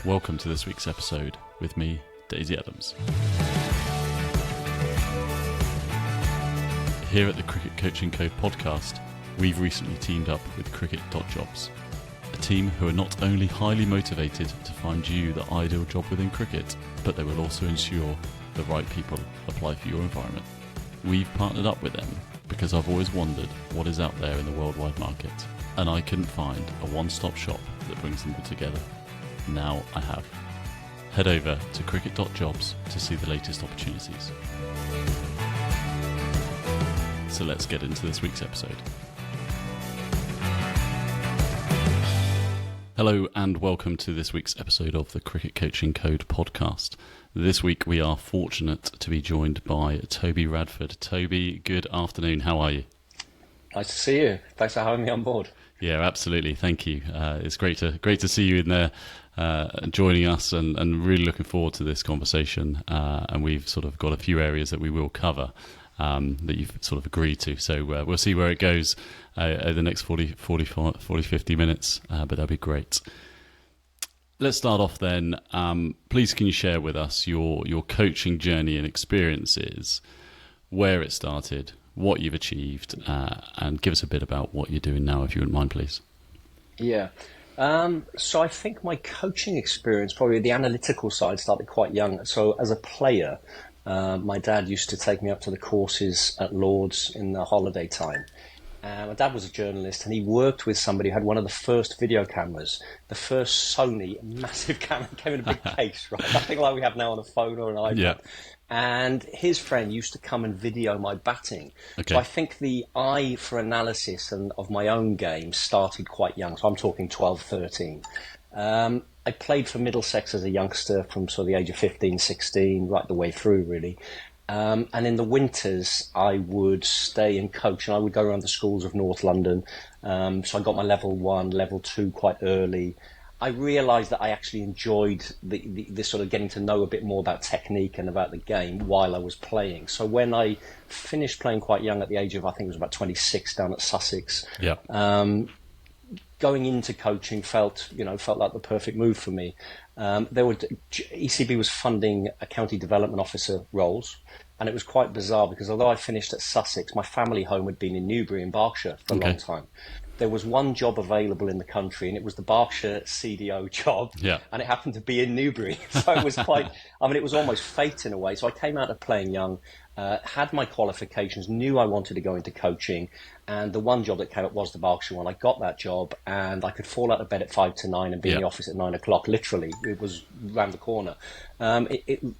Welcome to this week's episode with me, Daisy Adams. Here at the Cricket Coaching Code podcast, we've recently teamed up with Cricket.jobs, a team who are not only highly motivated to find you the ideal job within cricket, but they will also ensure the right people apply for your environment. We've partnered up with them because I've always wondered what is out there in the worldwide market, and I couldn't find a one-stop shop that brings them all together. Now I have. Head over to Cricket.jobs to see the latest opportunities. So let's get into this week's episode. Hello and welcome to this week's episode of the Cricket Coaching Code podcast. This week we are fortunate to be joined by Toby Radford. Toby, good afternoon. How are you? Nice to see you. Thanks for having me on board. Yeah, absolutely. Thank you. It's great to see you in there, joining us, and really looking forward to this conversation. And we've sort of got a few areas that we will cover that you've sort of agreed to. So we'll see where it goes over the next 50 minutes, but that'll be great. Let's start off then. Please can you share with us your coaching journey and experiences, where it started, what you've achieved, and give us a bit about what you're doing now, if you wouldn't mind, please. Yeah. So I think my coaching experience, probably the analytical side, started quite young. So as a player, my dad used to take me up to the courses at Lord's in the holiday time. My dad was a journalist, and he worked with somebody who had one of the first video cameras, the first Sony massive camera. Came in a big case, right? Nothing like we have now on a phone or an iPad. Yeah. And his friend used to come and video my batting. Okay. So I think the eye for analysis and of my own game started quite young. So I'm talking 12, 13. I played for Middlesex as a youngster from sort of the age of 15, 16, right the way through, really. And in the winters, I would stay and coach, and I would go around the schools of North London. So I got my level 1, level 2 quite early. I realised that I actually enjoyed the sort of getting to know a bit more about technique and about the game while I was playing. So when I finished playing quite young at the age of, I think it was about 26 down at Sussex, going into coaching felt like the perfect move for me. ECB was funding a county development officer roles, and it was quite bizarre because although I finished at Sussex, my family home had been in Newbury in Berkshire for a long time. There was one job available in the country, and it was the Berkshire CDO job, and it happened to be in Newbury. So it was quite, it was almost fate in a way. So I came out of playing young, had my qualifications, knew I wanted to go into coaching, and the one job that came up was the Berkshire one. I got that job, and I could fall out of bed at 5 to 9 and be in the office at 9 o'clock, literally. It was round the corner.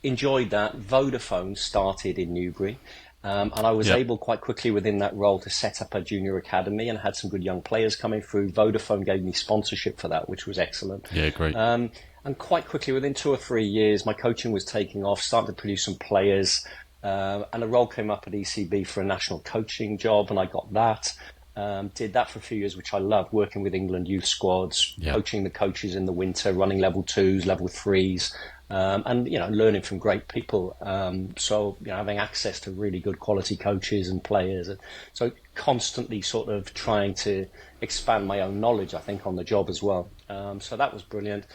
Enjoyed that. Vodafone started in Newbury. And I was able quite quickly within that role to set up a junior academy and had some good young players coming through. Vodafone gave me sponsorship for that, which was excellent. Yeah, great. And quite quickly, within 2 or 3 years, my coaching was taking off, started to produce some players. And a role came up at ECB for a national coaching job, and I got that. Did that for a few years, which I loved, working with England youth squads, coaching the coaches in the winter, running level 2s, level 3s. And learning from great people. So having access to really good quality coaches and players, and so constantly sort of trying to expand my own knowledge, I think, on the job as well. So that was brilliant.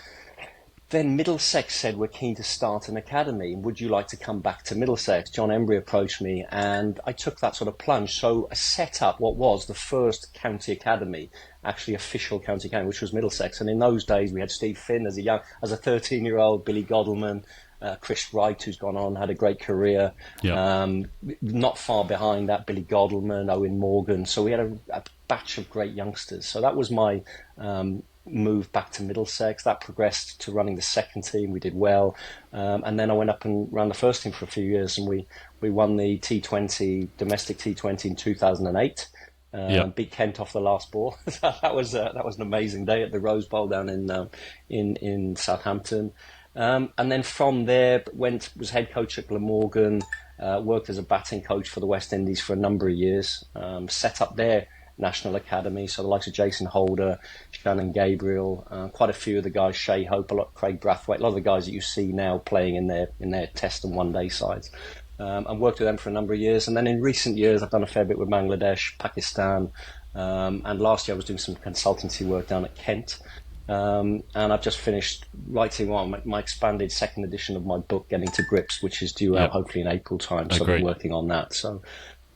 Then Middlesex said, we're keen to start an academy. Would you like to come back to Middlesex? John Embry approached me, and I took that sort of plunge. So I set up what was the first county academy, actually official county academy, which was Middlesex. And in those days, we had Steve Finn as a 13-year-old, Billy Godalman, Chris Wright, who's gone on, had a great career. Not far behind that, Billy Godalman, Owen Morgan. So we had a batch of great youngsters. So that was my move back to Middlesex. That progressed to running the second team. We did well. And then I went up and ran the first team for a few years, and we won the T20, domestic T20 in 2008. Beat Kent off the last ball. That was an amazing day at the Rose Bowl down in Southampton. And then from there was head coach at Glamorgan, worked as a batting coach for the West Indies for a number of years, set up their national academy, so the likes of Jason Holder, Shannon Gabriel, quite a few of the guys, Shea Hope, Craig Brathwaite, a lot of the guys that you see now playing in their test and one day sides. And worked with them for a number of years. And then in recent years, I've done a fair bit with Bangladesh, Pakistan, and last year I was doing some consultancy work down at Kent. And I've just finished writing my expanded second edition of my book, Getting to Grips, which is due out hopefully in April time. So I've been working on that. So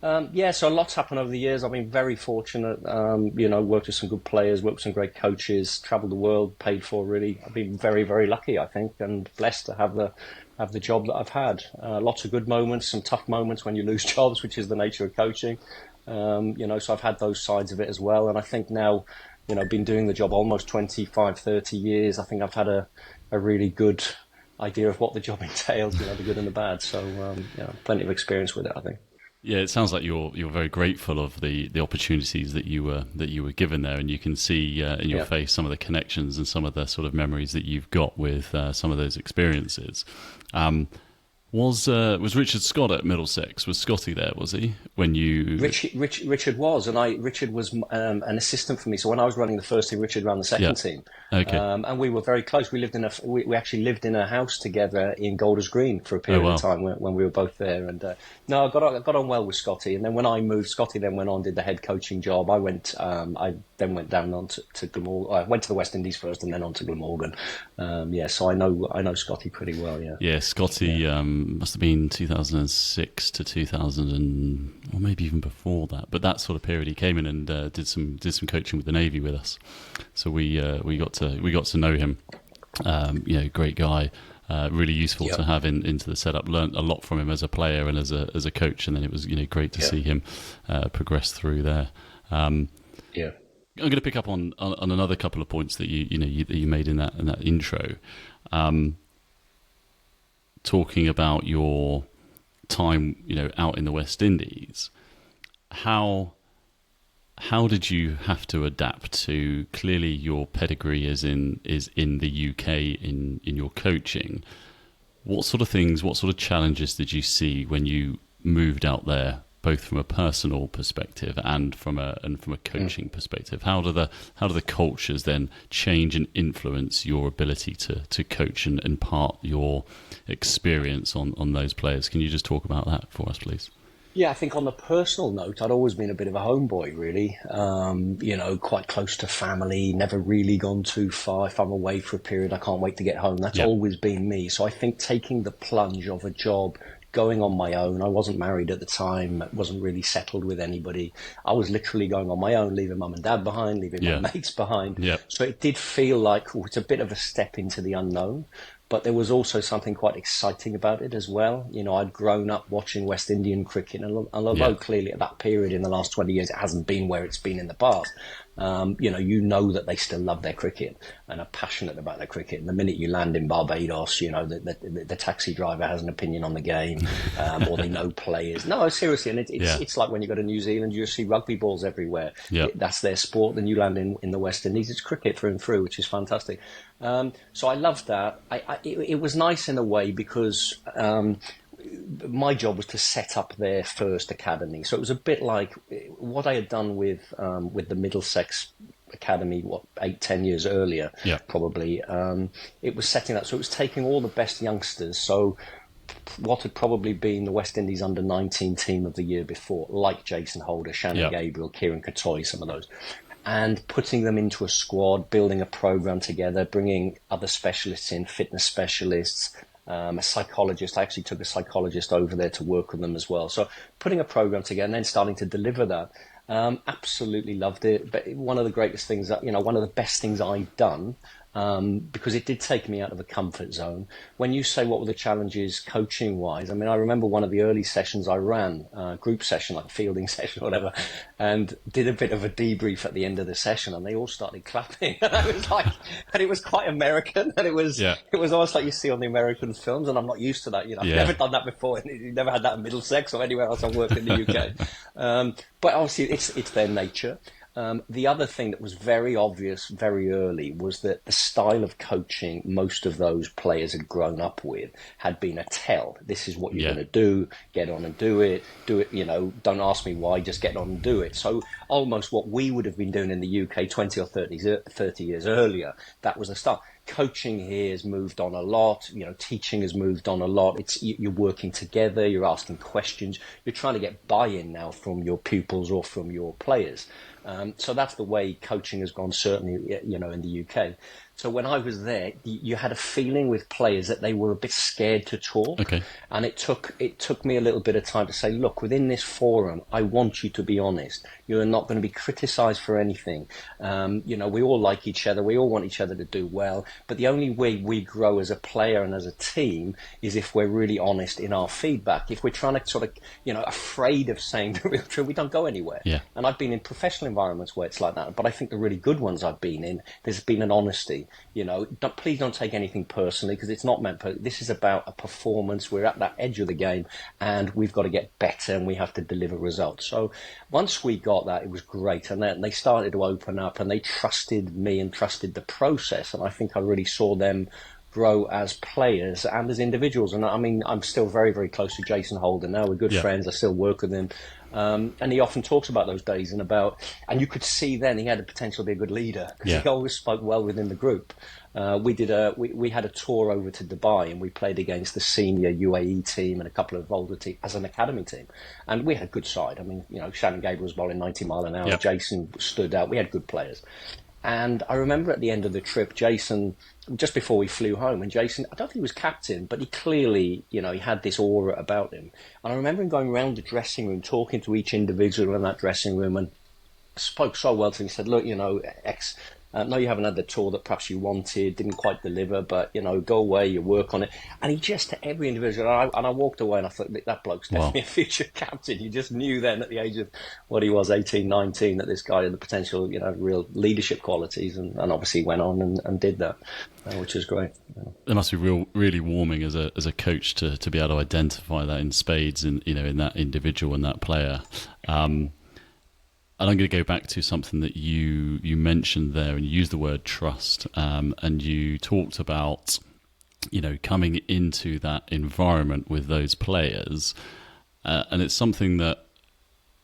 so a lot's happened over the years. I've been very fortunate, worked with some good players, worked with some great coaches, traveled the world, paid for really. I've been very, very lucky, I think, and blessed to have the job that I've had. Lots of good moments, some tough moments when you lose jobs, which is the nature of coaching. So I've had those sides of it as well. And I think now, been doing the job almost 25, 30 years. I think I've had a really good idea of what the job entails, the good and the bad. So, plenty of experience with it, I think. Yeah, it sounds like you're very grateful of the opportunities that you were given there, and you can see in your face some of the connections and some of the sort of memories that you've got with some of those experiences. Was Richard Scott at Middlesex? Was Scotty there? Was he when you? Richard was, and Richard was an assistant for me. So when I was running the first team, Richard ran the second team. Okay. And we were very close. We actually lived in a house together in Golders Green for a period of time when we were both there. And I got on well with Scotty. And then when I moved, Scotty then went on did the head coaching job. I then went down on to Glamorgan. I went to the West Indies first, and then on to Glamorgan. So I know Scotty pretty well. Yeah. Yeah, Scotty. Must have been 2006 to 2000, or maybe even before that. But that sort of period, he came in and did some coaching with the Navy with us. So we got to know him. Great guy, really useful to have into the setup. Learned a lot from him as a player and as a coach, and then it was great to see him progress through there. I'm going to pick up on another couple of points that you made in that intro. Talking about your time, out in the West Indies, how did you have to adapt to? Clearly, your pedigree is in the UK in your coaching. What sort of things, what sort of challenges did you see when you moved out there, both from a personal perspective and from a coaching perspective? How do the cultures then change and influence your ability to coach and impart your experience on those players? Can you just talk about that for us, please? Yeah, I think on the personal note, I'd always been a bit of a homeboy, really. Quite close to family, never really gone too far. If I'm away for a period, I can't wait to get home. That's always been me. So I think taking the plunge of a job, going on my own. I wasn't married at the time, wasn't really settled with anybody. I was literally going on my own, leaving mum and dad behind, leaving my mates behind. Yep. So it did feel like it's a bit of a step into the unknown. But there was also something quite exciting about it as well. I'd grown up watching West Indian cricket, and although clearly at that period in the last 20 years it hasn't been where it's been in the past, that they still love their cricket and are passionate about their cricket. And the minute you land in Barbados, the taxi driver has an opinion on the game, or they know players. No, seriously, and it's like when you go to New Zealand, you see rugby balls everywhere. Yep. That's their sport. Then you land in the West Indies, it's cricket through and through, which is fantastic. So I loved that. It was nice in a way because my job was to set up their first academy. So it was a bit like what I had done with the Middlesex Academy, 8-10 years earlier, probably. It was setting that. So it was taking all the best youngsters. So what had probably been the West Indies under-19 team of the year before, like Jason Holder, Shannon Gabriel, Kieran Katoy, some of those, and putting them into a squad, building a program together, bringing other specialists in, fitness specialists, a psychologist. I actually took a psychologist over there to work with them as well. So putting a program together and then starting to deliver that. Absolutely loved it. But one of the greatest things one of the best things I've done, because it did take me out of the comfort zone. When you say what were the challenges coaching wise, I mean, I remember one of the early sessions I ran, group session, like a fielding session or whatever, and did a bit of a debrief at the end of the session, and they all started clapping. And I was like, and it was quite American, and it was almost like you see on the American films, and I'm not used to that. I've never done that before. You've never had that in Middlesex or anywhere else I've worked in the UK. But obviously it's their nature. The other thing that was very obvious very early was that the style of coaching most of those players had grown up with had been a tell. This is what you're going to do. Get on and do it. Do it, don't ask me why, just get on and do it. So almost what we would have been doing in the UK 20 or 30 years earlier, that was the style. Coaching here has moved on a lot. Teaching has moved on a lot. You're working together. You're asking questions. You're trying to get buy-in now from your pupils or from your players. So that's the way coaching has gone, certainly, in the UK. So when I was there, you had a feeling with players that they were a bit scared to talk. Okay. And it took me a little bit of time to say, look, within this forum, I want you to be honest. You're not going to be criticised for anything. We all like each other. We all want each other to do well. But the only way we grow as a player and as a team is if we're really honest in our feedback. If we're trying to sort of, afraid of saying the real truth, we don't go anywhere. Yeah. And I've been in professional environments where it's like that. But I think the really good ones I've been in, there's been an honesty. Please don't take anything personally, because it's not meant for. This is about a performance. We're at that edge of the game, and we've got to get better, and we have to deliver results. So once we got that, it was great, and then they started to open up, and they trusted me and trusted the process, and I think I really saw them grow as players and as individuals. And I mean, I'm still very, very close to Jason Holden now. We're good friends. I still work with him. And he often talks about those days and you could see then he had the potential to be a good leader, because he always spoke well within the group. We had a tour over to Dubai, and we played against the senior UAE team and a couple of older teams as an academy team. And we had a good side. I mean, Shannon Gabriel was bowling 90 mile an hour. Yep. Jason stood out. We had good players. And I remember at the end of the trip, Jason, just before we flew home, and Jason, I don't think he was captain, but he clearly, he had this aura about him. And I remember him going around the dressing room, talking to each individual in that dressing room, and spoke so well to him. He said, look, no, you haven't had the tour that perhaps you wanted, didn't quite deliver, but, go away, you work on it. And he just, to every individual, and I walked away and I thought, that bloke's definitely a future captain. You just knew then at the age of what he was, 18, 19, that this guy had the potential, real leadership qualities, and obviously went on and did that, which is great. It must be really warming as a coach to be able to identify that in spades in that individual and that player. And I'm going to go back to something that you mentioned there, and you used the word trust, and you talked about, coming into that environment with those players, and it's something that,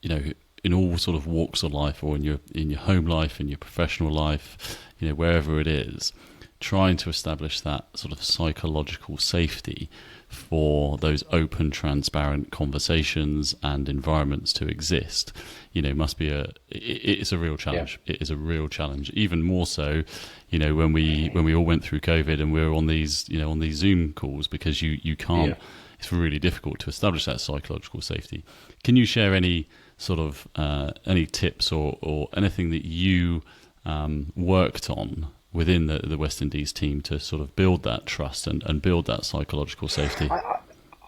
in all sort of walks of life, or in your home life, in your professional life, wherever it is, trying to establish that sort of psychological safety for those open, transparent conversations and environments to exist, must be it's a real challenge. Yeah. It is a real challenge, even more so, when we all went through COVID and we were on these Zoom calls, because you can't. Yeah. It's really difficult to establish that psychological safety. Can you share any sort of any tips or anything that you worked on within the West Indies team to sort of build that trust and build that psychological safety?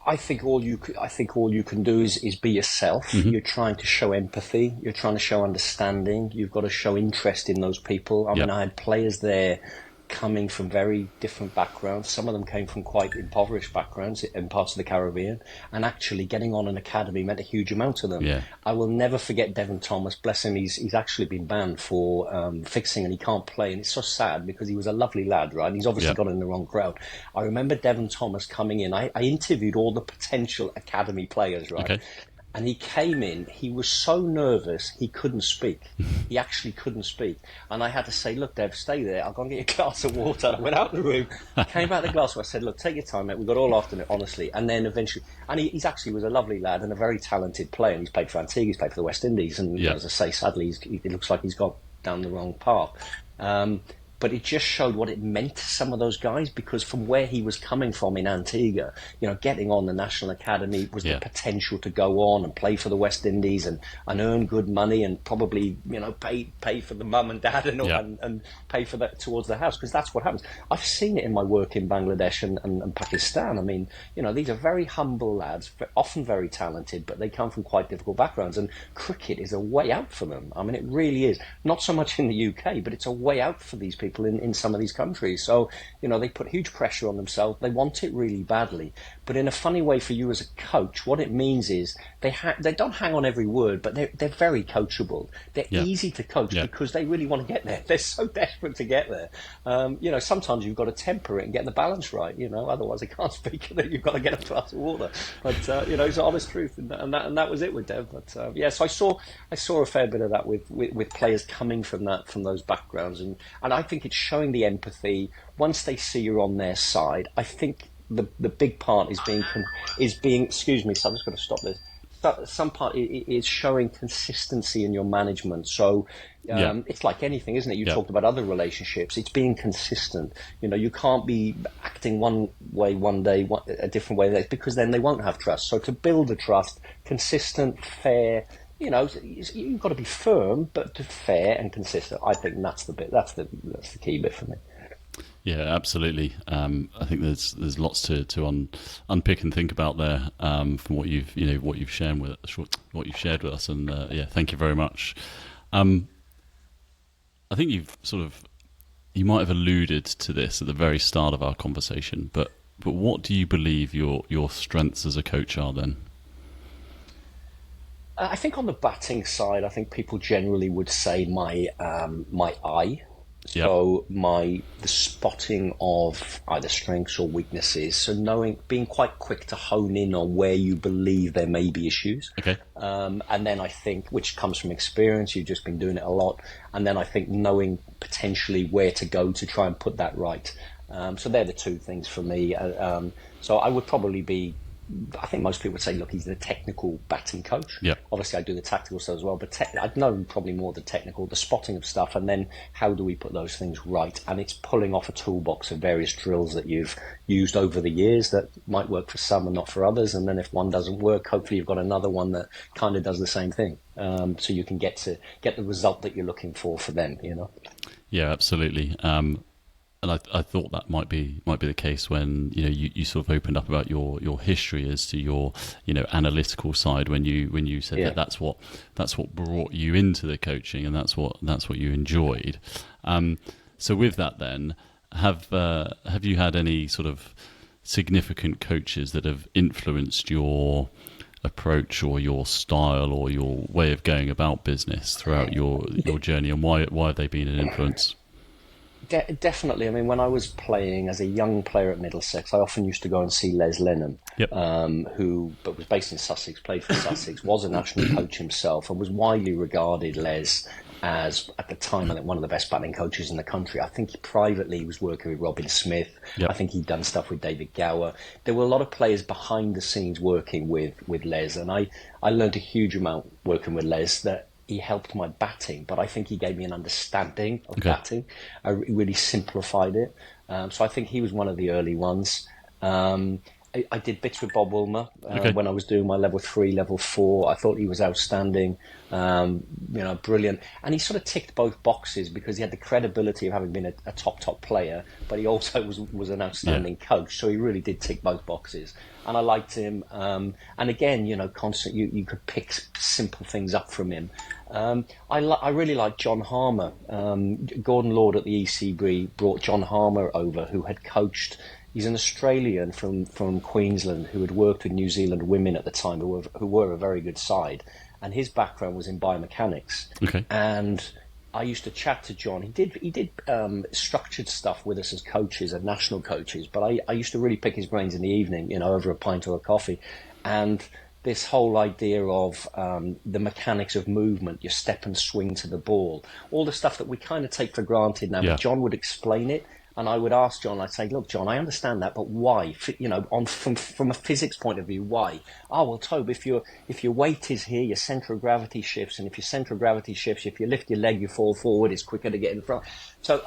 I think all you can do is be yourself. Mm-hmm. You're trying to show empathy. You're trying to show understanding. You've got to show interest in those people. I mean, I had players there coming from very different backgrounds. Some of them came from quite impoverished backgrounds in parts of the Caribbean, and actually getting on an academy meant a huge amount to them. Yeah. I will never forget Devon Thomas. Bless him, he's actually been banned for fixing, and he can't play, and it's so sad because he was a lovely lad, right? And he's obviously got in the wrong crowd. I remember Devon Thomas coming in. I interviewed all the potential academy players, right? Okay. And he came in, he was so nervous, he couldn't speak. He actually couldn't speak. And I had to say, look, Dev, stay there. I'll go and get you a glass of water. I went out of the room, came out the glass, I said, look, take your time, mate. We've got all afternoon, honestly. And then eventually, and he's actually was a lovely lad and a very talented player. And he's played for Antigua, he's played for the West Indies. And as I say, sadly, it looks like he's got down the wrong path. But it just showed what it meant to some of those guys, because from where he was coming from in Antigua, getting on the National Academy was the potential to go on and play for the West Indies and earn good money and probably, pay for the mum and dad and pay for that towards the house, because that's what happens. I've seen it in my work in Bangladesh and Pakistan. I mean, these are very humble lads, often very talented, but they come from quite difficult backgrounds, and cricket is a way out for them. I mean, it really is. Not so much in the UK, but it's a way out for these people in some of these countries. So, they put huge pressure on themselves. They want it really badly. But in a funny way for you as a coach, what it means is they don't hang on every word, but they're very coachable. They're easy to coach because they really want to get there. They're so desperate to get there. Sometimes you've got to temper it and get the balance right, otherwise they can't speak. You've got to get a glass of water. But, it's the honest truth. And that was it with Dev. But, so I saw a fair bit of that with players coming from those backgrounds. And I think it's showing the empathy. Once they see you're on their side, I think the big part is being excuse me, so I'm just going to stop this. some part is showing consistency in your management. So it's like anything, isn't it? You talked about other relationships. It's being consistent. You can't be acting one way one day, a different way the next, because then they won't have trust. So to build a trust, consistent, fair. You've got to be firm, but fair and consistent. I think that's the bit. That's the key bit for me. Yeah, absolutely. I think there's lots to unpick and think about there from what you've shared with us, and thank you very much. I think you might have alluded to this at the very start of our conversation, but what do you believe your strengths as a coach are then? I think on the batting side, I think people generally would say my eye. So the spotting of either strengths or weaknesses. So being quite quick to hone in on where you believe there may be issues. Okay. And then I think, which comes from experience, you've just been doing it a lot. And then I think knowing potentially where to go to try and put that right. So they're the two things for me. So I would probably be, I think most people would say, look, he's the technical batting coach. Yeah. Obviously, I do the tactical stuff as well, but I'd know probably more the technical, the spotting of stuff, and then how do we put those things right? And it's pulling off a toolbox of various drills that you've used over the years that might work for some and not for others. And then if one doesn't work, hopefully you've got another one that kind of does the same thing, so you can get the result that you're looking for them. Yeah, absolutely. And I thought that might be the case when you sort of opened up about your history as to your analytical side when you said that's what brought you into the coaching, and that's what you enjoyed. So with that, then have you had any sort of significant coaches that have influenced your approach or your style or your way of going about business throughout your journey, and why have they been an influence? Definitely. I mean, when I was playing as a young player at Middlesex, I often used to go and see Les Lennon, who was based in Sussex, played for Sussex, was a national coach himself, and was widely regarded, Les, as, at the time, I think one of the best batting coaches in the country. I think he privately was working with Robin Smith. I think he'd done stuff with David Gower. There were a lot of players behind the scenes working with Les, and I learned a huge amount working with Les that he helped my batting, but I think he gave me an understanding of batting. I really simplified it. So I think he was one of the early ones. I did bits with Bob Wilmer when I was doing my level 3, level 4. I thought he was outstanding, brilliant. And he sort of ticked both boxes because he had the credibility of having been a top player, but he also was an outstanding coach. So he really did tick both boxes. And I liked him. And again, constant. You could pick simple things up from him. I really like John Harmer. Gordon Lord at the ECB brought John Harmer over, who had coached. He's an Australian from Queensland who had worked with New Zealand women at the time, who were a very good side, and his background was in biomechanics. Okay. And I used to chat to John. He did structured stuff with us as coaches and national coaches, but I used to really pick his brains in the evening, over a pint or a coffee, and this whole idea of the mechanics of movement, your step and swing to the ball, all the stuff that we kind of take for granted now. But John would explain it. And I would ask John, I'd say, look, John, I understand that, but why? From a physics point of view, why? Oh, well, Tobe, if your weight is here, your centre of gravity shifts. And if your centre of gravity shifts, if you lift your leg, you fall forward, it's quicker to get in front. So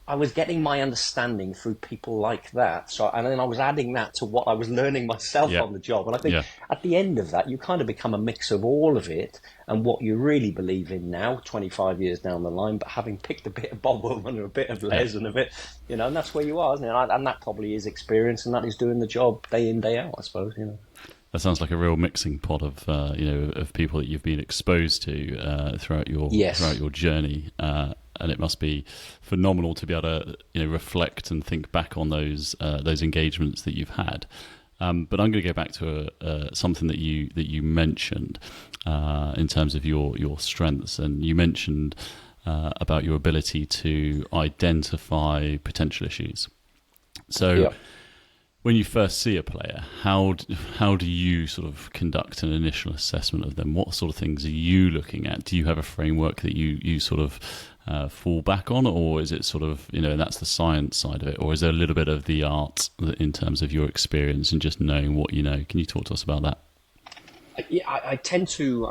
I was getting my understanding through people like that. And then I was adding that to what I was learning myself on the job. And I think at the end of that, you kind of become a mix of all of it and what you really believe in now, 25 years down the line, but having picked a bit of Bob Wilman and a bit of Les and a bit, and that's where you are, isn't it? And that probably is experience, and that is doing the job day in, day out, I suppose, That sounds like a real mixing pot of of people that you've been exposed to throughout your journey, and it must be phenomenal to be able to reflect and think back on those engagements that you've had. But I'm going to go back to something that you mentioned in terms of your strengths, and you mentioned about your ability to identify potential issues. So. When you first see a player, how do you sort of conduct an initial assessment of them? What sort of things are you looking at? Do you have a framework that you sort of fall back on, or is it sort of, that's the science side of it, or is there a little bit of the art in terms of your experience and just knowing what you know? Can you talk to us about that? Yeah, I tend to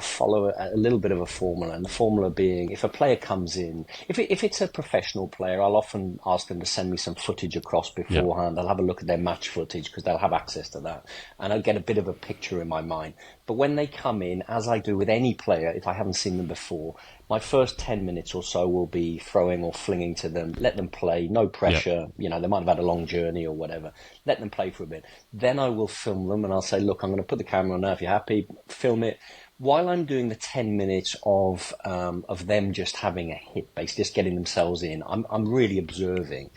follow a little bit of a formula, and the formula being, if a player comes in, if it's a professional player, I'll often ask them to send me some footage across Yeah, beforehand. I'll have a look at their match footage because they'll have access to that, and I'll get a bit of a picture in my mind. But when they come in, as I do with any player, if I haven't seen them before, my first 10 minutes or so will be throwing or flinging to them, let them play, no yeah, pressure. You know, they might have had a long journey or whatever. Let them play for a bit. Then I will film them and I'll say, look, I'm going to put the camera on now. If you're happy, film it. While I'm doing the 10 minutes of them just having a hit base, just getting themselves in, I'm really observing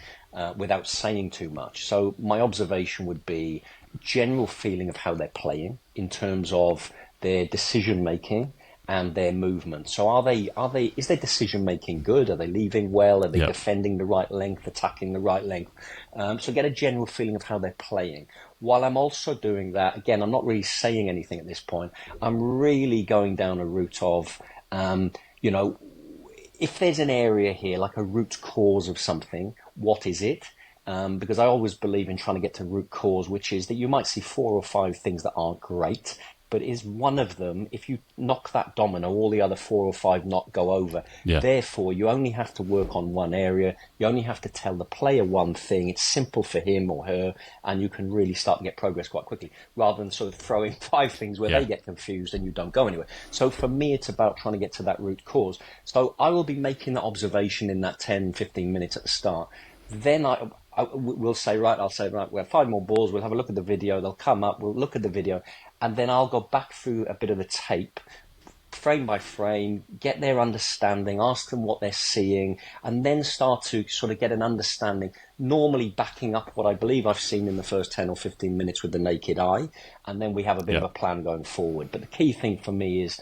without saying too much. So my observation would be general feeling of how they're playing in terms of their decision making and their movement. So is their decision making good? Are they leaving well? Are they yeah, defending the right length, attacking the right length? So get a general feeling of how they're playing. While I'm also doing that, again, I'm not really saying anything at this point. I'm really going down a route of, you know, if there's an area here, like a root cause of something, what is it? Because I always believe in trying to get to root cause, which is that you might see 4 or 5 things that aren't great, but is one of them, if you knock that domino, all the other 4 or 5 not go over. yeah, Therefore, you only have to work on one area. You only have to tell the player one thing. It's simple for him or her, and you can really start to get progress quite quickly, rather than sort of throwing 5 things where yeah, they get confused and you don't go anywhere. So for me, it's about trying to get to that root cause. So I will be making that observation in that 10, 15 minutes at the start. Then we'll say, right, I'll say, right, we have 5 more balls. We'll have a look at the video. They'll come up. We'll look at the video. And then I'll go back through a bit of the tape, frame by frame, get their understanding, ask them what they're seeing, and then start to sort of get an understanding, normally backing up what I believe I've seen in the first 10 or 15 minutes with the naked eye. And then we have a bit of yeah. a plan going forward. But the key thing for me is,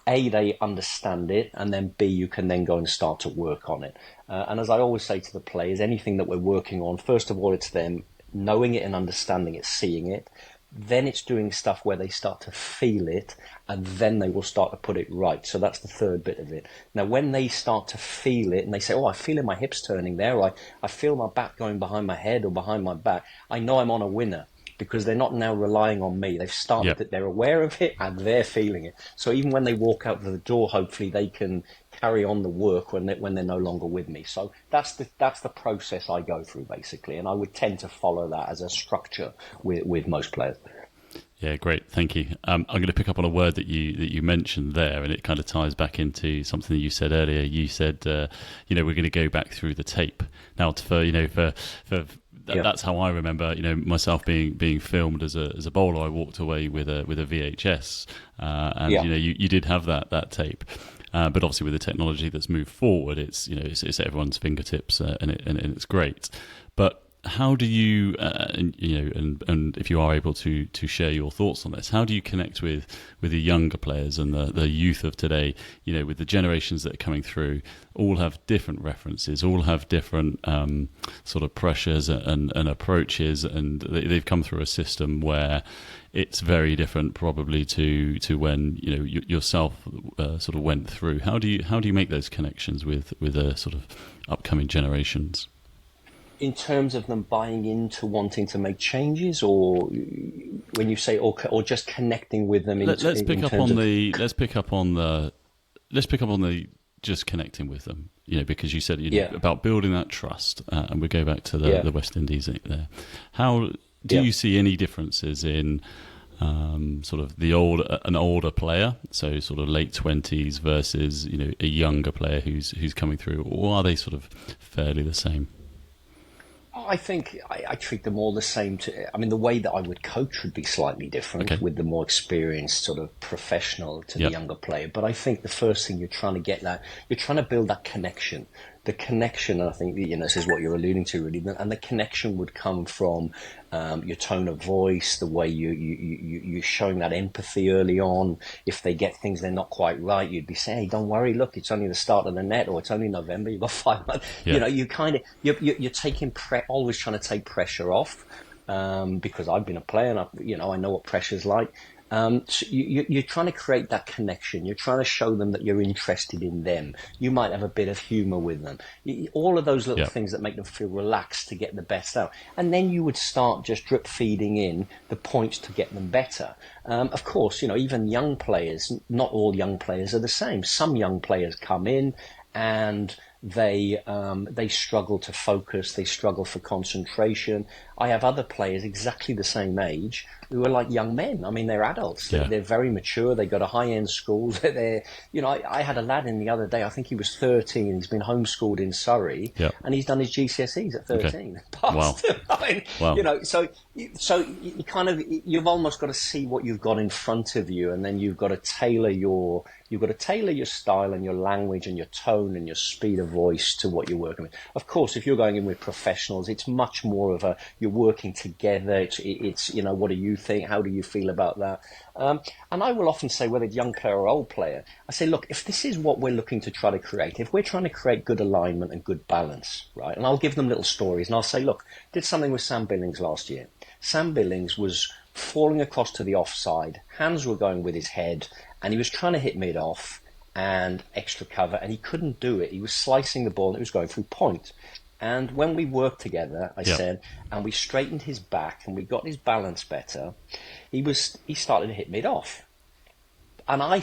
A, they understand it, and then B, you can then go and start to work on it. And as I always say to the players, anything that we're working on, first of all, it's them knowing it and understanding it, seeing it. Then it's doing stuff where they start to feel it, and then they will start to put it right. So that's the third bit of it. Now, when they start to feel it and they say, oh, I feel in my hips turning there, or I feel my back going behind my head or behind my back, I know I'm on a winner, because they're not now relying on me. They've started Yep. it, they're aware of it, and they're feeling it. So even when they walk out the door, hopefully they can carry on the work when they're no longer with me. So that's the process I go through, basically, and I would tend to follow that as a structure with most players. Yeah, great. Thank you. I'm going to pick up on a word that you mentioned there, and it kind of ties back into something that you said earlier. You said, we're going to go back through the tape. Now, Yeah. that's how I remember, myself being filmed as a bowler. I walked away with a VHS, and Yeah. you did have that tape. But obviously, with the technology that's moved forward, it's at everyone's fingertips, and it's great. But how do you, and if you are able to share your thoughts on this, how do you connect with the younger players and the youth of today? With the generations that are coming through, all have different references, all have different sort of pressures and approaches, and they've come through a system where it's very different, probably to when yourself sort of went through. How do you make those connections with the sort of upcoming generations? In terms of them buying into wanting to make changes, or when you say, or just connecting with them, Let's pick up on the just connecting with them. Because you said about building that trust, and we go back to the West Indies there. How do you see any differences in sort of an older player, so sort of late 20s versus a younger player who's coming through, or are they sort of fairly the same? I think I treat them all the same. The way that I would coach would be slightly different, with the more experienced sort of professional to the younger player. But I think the first thing you're trying to you're trying to build that connection. The connection, I think, this is what you're alluding to, really. And the connection would come from your tone of voice, the way you're showing that empathy early on. If they get things they're not quite right, you'd be saying, hey, don't worry, look, it's only the start of the net, or it's only November, you've got 5 months. Yeah. You're taking always trying to take pressure off, because I've been a player and I know what pressure's like. So you're trying to create that connection. You're trying to show them that you're interested in them. You might have a bit of humor with them. All of those little things that make them feel relaxed to get the best out. And then you would start just drip feeding in the points to get them better. Of course, even young players, not all young players are the same. Some young players come in and they struggle to focus, they struggle for concentration. I have other players exactly the same age who are like young men. I mean, they're adults. They're very mature. They go to high-end schools. I had a lad in the other day. I think he was 13. He's been homeschooled in Surrey, and he's done his GCSEs at 13. Okay. Wow. I mean, wow. So you kind of, you've almost got to see what you've got in front of you, and then you've got to tailor your style and your language and your tone and your speed of voice to what you're working with. Of course, if you're going in with professionals, it's much more of you're working together. It's what do you think? How do you feel about that? And I will often say, whether it's young player or old player, I say, look, if this is what we're looking to try to create, if we're trying to create good alignment and good balance, right? And I'll give them little stories, and I'll say, look, did something with Sam Billings last year. Sam Billings was falling across to the offside. Hands were going with his head, and he was trying to hit mid-off and extra cover, and he couldn't do it. He was slicing the ball, and it was going through point. And when we worked together, I said, and we straightened his back, and we got his balance better, he started to hit mid-off. And I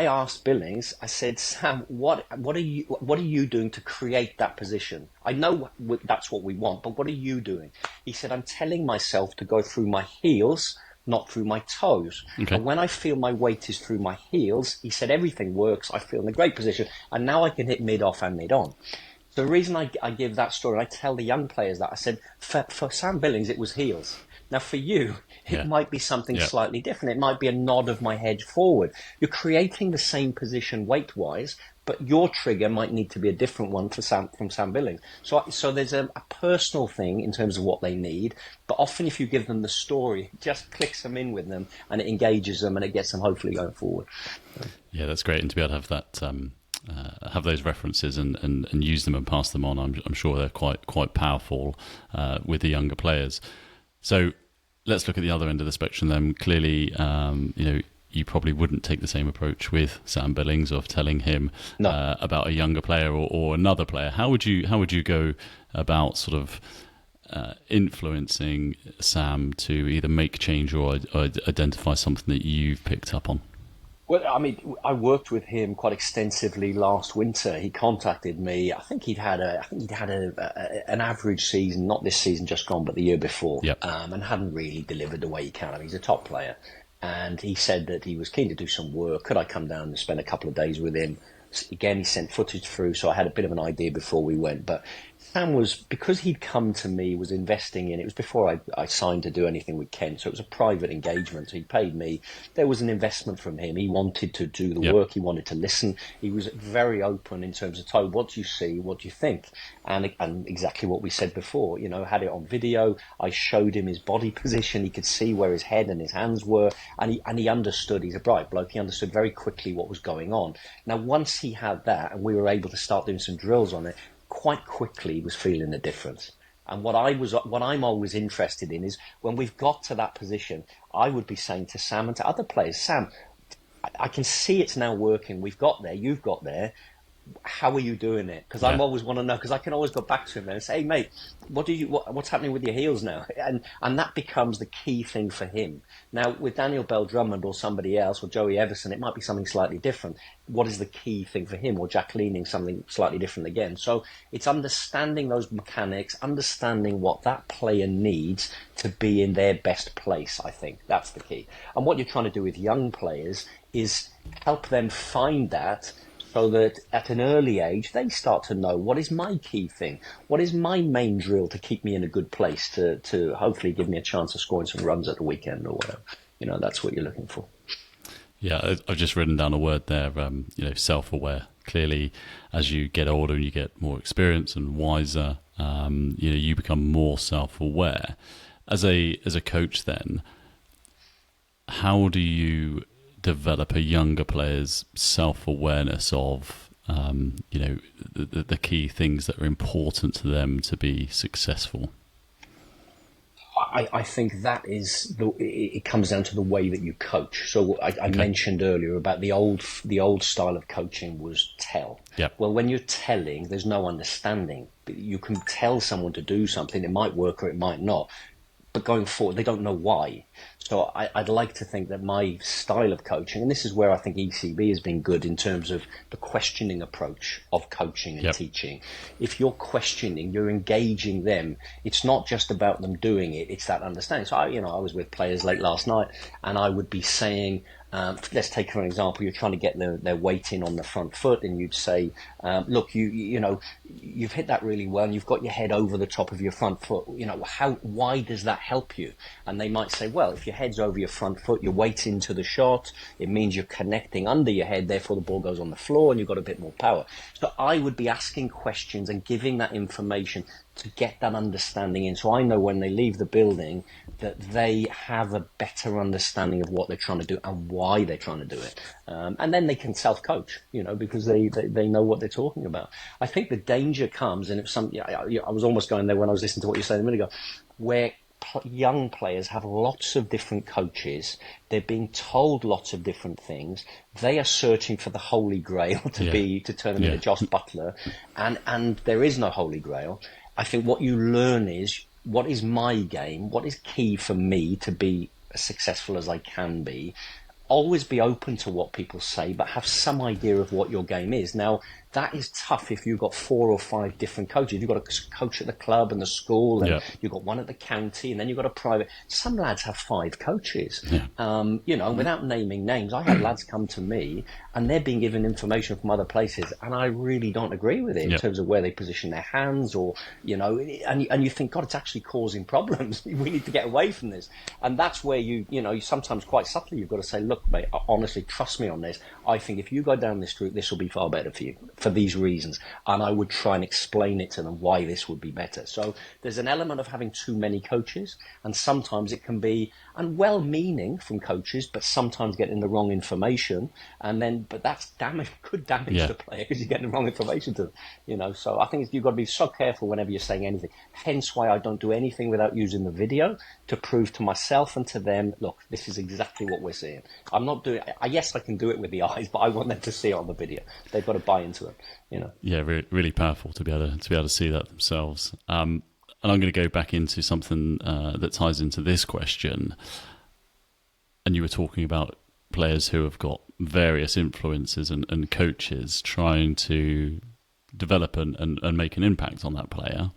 asked Billings, I said, Sam, what are you doing to create that position? I know that's what we want, but what are you doing? He said, I'm telling myself to go through my heels, not through my toes. Okay. And when I feel my weight is through my heels, he said, everything works. I feel in a great position. And now I can hit mid-off and mid-on. The reason I give that story, I tell the young players that, I said, for Sam Billings, it was heels. Now, for you, it might be something slightly different. It might be a nod of my head forward. You're creating the same position weight-wise, but your trigger might need to be a different one from Sam Billings. So there's a personal thing in terms of what they need, but often if you give them the story, it just clicks them in with them, and it engages them, and it gets them hopefully going forward. Yeah, that's great. And to be able to have that... have those references and use them and pass them on. I'm sure they're quite powerful with the younger players. So let's look at the other end of the spectrum then. Clearly, you probably wouldn't take the same approach with Sam Billings of telling him about a younger player or another player. How would you go about sort of influencing Sam to either make change or identify something that you've picked up on? Well, I mean, I worked with him quite extensively last winter. He contacted me. I think he'd had an average season, not this season just gone, but the year before, and hadn't really delivered the way he can. I mean, he's a top player, and he said that he was keen to do some work. Could I come down and spend a couple of days with him? Again, he sent footage through, so I had a bit of an idea before we went. But Sam was, because he'd come to me, was investing in, it was before I signed to do anything with Ken, so it was a private engagement. So he paid me. There was an investment from him. He wanted to do the work. He wanted to listen. He was very open in terms of, Toby, what do you see? What do you think? And exactly what we said before, had it on video. I showed him his body position. He could see where his head and his hands were, and he understood. He's a bright bloke. He understood very quickly what was going on. Now, once he had that, and we were able to start doing some drills on it, quite quickly he was feeling the difference. And what I'm always interested in is, when we've got to that position, I would be saying to Sam and to other players, Sam, I can see it's now working. We've got there. You've got there. How are you doing it? Because I always want to know, because I can always go back to him and say, hey, mate, what's happening with your heels now? And that becomes the key thing for him. Now, with Daniel Bell-Drummond or somebody else, or Joey Everson, it might be something slightly different. What is the key thing for him? Or Jack Leaning, something slightly different again. So it's understanding those mechanics, understanding what that player needs to be in their best place, I think. That's the key. And what you're trying to do with young players is help them find that, so that at an early age, they start to know, what is my key thing? What is my main drill to keep me in a good place, to hopefully give me a chance of scoring some runs at the weekend or whatever. That's what you're looking for. Yeah, I've just written down a word there, self-aware. Clearly, as you get older and you get more experience and wiser, you become more self-aware. As a coach then, how do you develop a younger player's self-awareness of the key things that are important to them to be successful? I think that is it comes down to the way that you coach. So I mentioned earlier about the old style of coaching was tell. Yep. Well, when you're telling, there's no understanding. You can tell someone to do something, it might work or it might not. But going forward, they don't know why. So I'd like to think that my style of coaching, and this is where I think ECB has been good in terms of the questioning approach of coaching and teaching. If you're questioning, you're engaging them. It's not just about them doing it, it's that understanding. So I was with players late last night, and I would be saying, let's take for an example, you're trying to get their weight in on the front foot, and you'd say, look, you've hit that really well, and you've got your head over the top of your front foot. Why does that help you? And they might say, well, if your head's over your front foot, your weight's into the shot, it means you're connecting under your head, therefore the ball goes on the floor and you've got a bit more power. So I would be asking questions and giving that information to get that understanding in. So I know when they leave the building that they have a better understanding of what they're trying to do and why they're trying to do it. And then they can self-coach, because they know what they're talking about. I think the danger comes, and I was almost going there when I was listening to what you said a minute ago, where young players have lots of different coaches. They're being told lots of different things. They are searching for the holy grail to turn them into Joss Butler, and there is no holy grail. I think what you learn is, what is my game? What is key for me to be as successful as I can be? Always be open to what people say, but have some idea of what your game is. Now, that is tough if you've got 4 or 5 different coaches. You've got a coach at the club and the school, and you've got one at the county, and then you've got a private. Some lads have 5 coaches. Without naming names, I had lads come to me, and they're being given information from other places, and I really don't agree with it in terms of where they position their hands, or, and you think, God, it's actually causing problems. We need to get away from this. And that's where you sometimes quite subtly, you've got to say, look, mate, honestly, trust me on this. I think if you go down this route, this will be far better for you, for these reasons. And I would try and explain it to them why this would be better. So there's an element of having too many coaches, and sometimes it can be, and well-meaning from coaches, but sometimes getting the wrong information, but that's could damage the player because you're getting the wrong information to them. So I think you've got to be so careful whenever you're saying anything. Hence why I don't do anything without using the video to prove to myself and to them, look, this is exactly what we're seeing. I'm not doing. Yes, I can do it with the eyes, but I want them to see it on the video. They've got to buy into it. Yeah, really, really powerful to be able to see that themselves. And I'm going to go back into something that ties into this question. And you were talking about players who have got various influences and coaches trying to develop and make an impact on that player.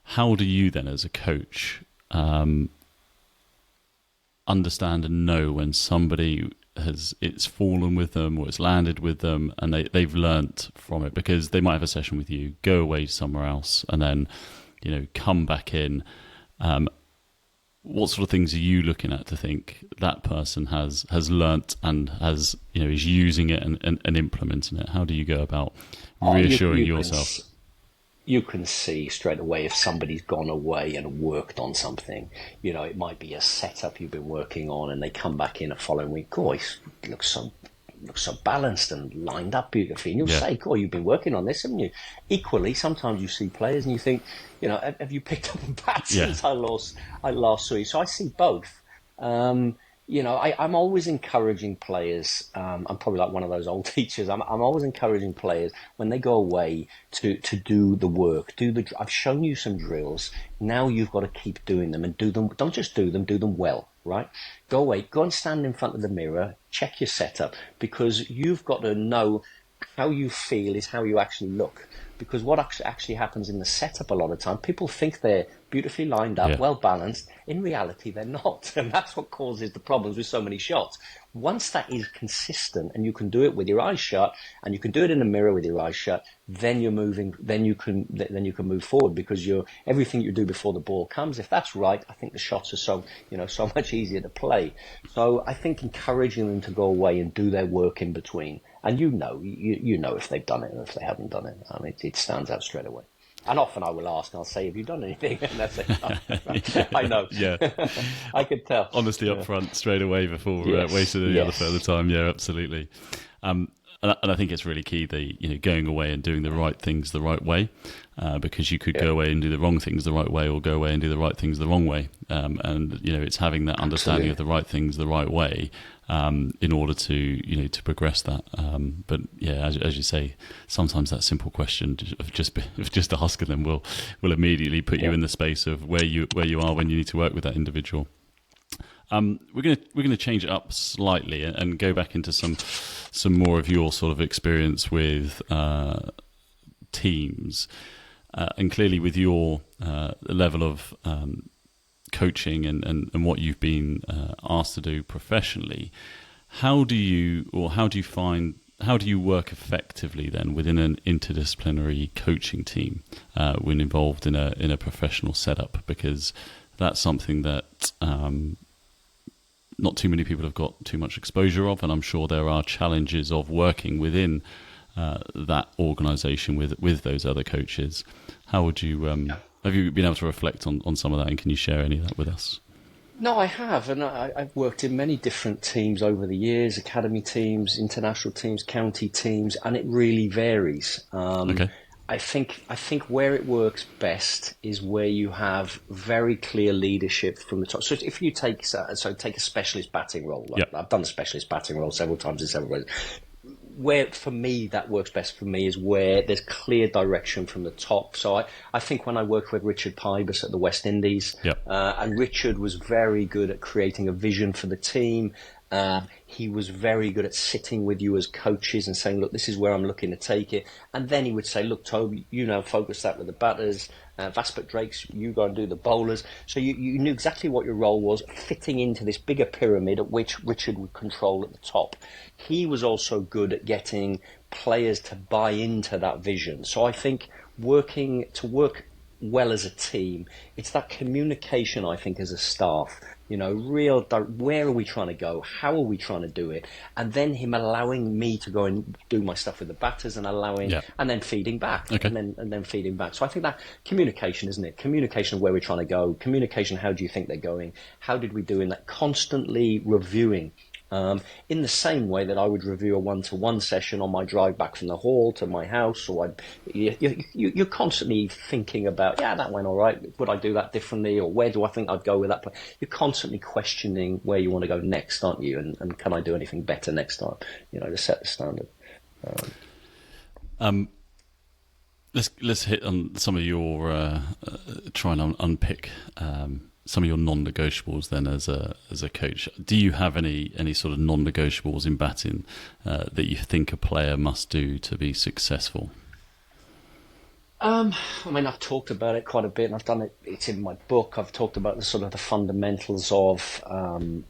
How do you then, as a coach, understand and know when somebody it's fallen with them or it's landed with them and they've learnt from it? Because they might have a session with you, go away somewhere else, and then come back in. What sort of things are you looking at to think that person has learnt and has is using it and implementing it? How do you go about reassuring yourself? You can see straight away if somebody's gone away and worked on something. It might be a setup you've been working on, and they come back in the following week. Gosh, it looks so balanced and lined up beautifully. And you'll say, "Gosh, you've been working on this, haven't you?" Equally, sometimes you see players and you think, have you picked up a bat since I last saw you? So I see both. I'm always encouraging players. I'm probably like one of those old teachers. I'm always encouraging players when they go away to do the work. I've shown you some drills. Now you've got to keep doing them and do them. Don't just do them well, right? Go away, go and stand in front of the mirror, check your setup, because you've got to know how you feel is how you actually look. Because what actually happens in the setup a lot of time, people think they're beautifully lined up, well balanced. In reality, they're not. And that's what causes the problems with so many shots. Once that is consistent and you can do it with your eyes shut and you can do it in the mirror with your eyes shut, then you're moving, then you can move forward, because everything you do before the ball comes, if that's right, I think the shots are so much easier to play. So I think encouraging them to go away and do their work in between. And you know if they've done it or if they haven't done it. I mean, it stands out straight away. And often I will ask, I'll say, have you done anything? And they'll say, no. I know. Yeah. I could tell. Honestly, up front, straight away before wasting any other further time. Yeah, absolutely. And and I think it's really key that going away and doing the right things the right way, because you could go away and do the wrong things the right way, or go away and do the right things the wrong way. And it's having that understanding of the right things the right way in order to to progress that. But yeah, as you say, sometimes that simple question of just asking them will immediately put you in the space of where you are when you need to work with that individual. We're gonna change it up slightly and go back into some more of your sort of experience with teams, and clearly with your level of coaching and what you've been asked to do professionally. How do you work effectively then within an interdisciplinary coaching team when involved in a professional setup? Because that's something that not too many people have got too much exposure of, and I'm sure there are challenges of working within that organisation with those other coaches. How would you have you been able to reflect on some of that, and can you share any of that with us? No, I have, and I've worked in many different teams over the years: academy teams, international teams, county teams, and it really varies. Okay. I think where it works best is where you have very clear leadership from the top. So if you take a specialist batting role, I've done a specialist batting role several times in several ways. Where for me that works best for me is where there's clear direction from the top. So I think when I worked with Richard Pybus at the West Indies, and Richard was very good at creating a vision for the team. He was very good at sitting with you as coaches and saying, look, this is where I'm looking to take it. And then he would say, look, Toby, focus that with the batters. Vaspert Drakes, you go and do the bowlers. So you knew exactly what your role was, fitting into this bigger pyramid at which Richard would control at the top. He was also good at getting players to buy into that vision. So I think work well as a team, it's that communication, I think, as a staff. Where are we trying to go? How are we trying to do it? And then him allowing me to go and do my stuff with the batters and and then feeding back, and then feeding back. So I think that communication, isn't it? Communication of where we're trying to go. Communication, how do you think they're going? How did we do in that? Constantly reviewing. In the same way that I would review a one-to-one session on my drive back from the hall to my house, or you're constantly thinking about, that went all right, would I do that differently, or where do I think I'd go with that play? You're constantly questioning where you want to go next, aren't you, and can I do anything better next time, to set the standard. Let's hit on some of your try and unpick some of your non-negotiables then as a coach. Do you have any sort of non-negotiables in batting that you think a player must do to be successful? I've talked about it quite a bit, and I've done it. It's in my book. I've talked about the fundamentals of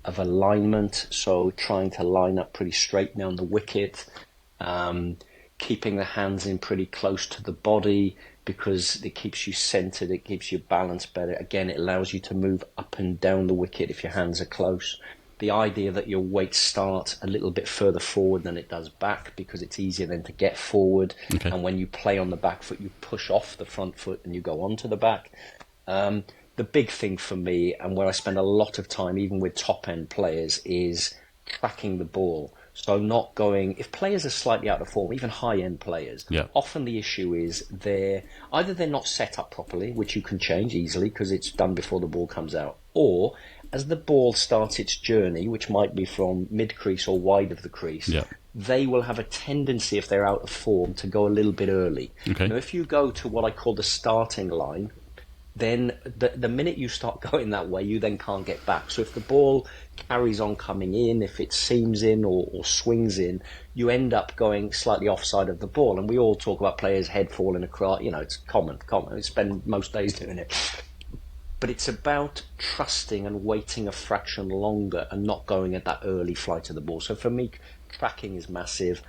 alignment. So trying to line up pretty straight down the wicket, keeping the hands in pretty close to the body, because it keeps you centered, it keeps you balanced better. Again, it allows you to move up and down the wicket if your hands are close. The idea that your weight starts a little bit further forward than it does back, because it's easier then to get forward. Okay. And when you play on the back foot, you push off the front foot and you go onto the back. The big thing for me, and where I spend a lot of time, even with top-end players, is tracking the ball. So not going, if players are slightly out of form, even high-end players, often the issue is they're not set up properly, which you can change easily because it's done before the ball comes out, or as the ball starts its journey, which might be from mid-crease or wide of the crease, they will have a tendency, if they're out of form, to go a little bit early. Okay. Now, if you go to what I call the starting line, then the minute you start going that way, you then can't get back. So if the ball carries on coming in, if it seams in or swings in, you end up going slightly offside of the ball. And we all talk about players' head falling across, it's common. We spend most days doing it. But it's about trusting and waiting a fraction longer and not going at that early flight of the ball. So for me, tracking is massive.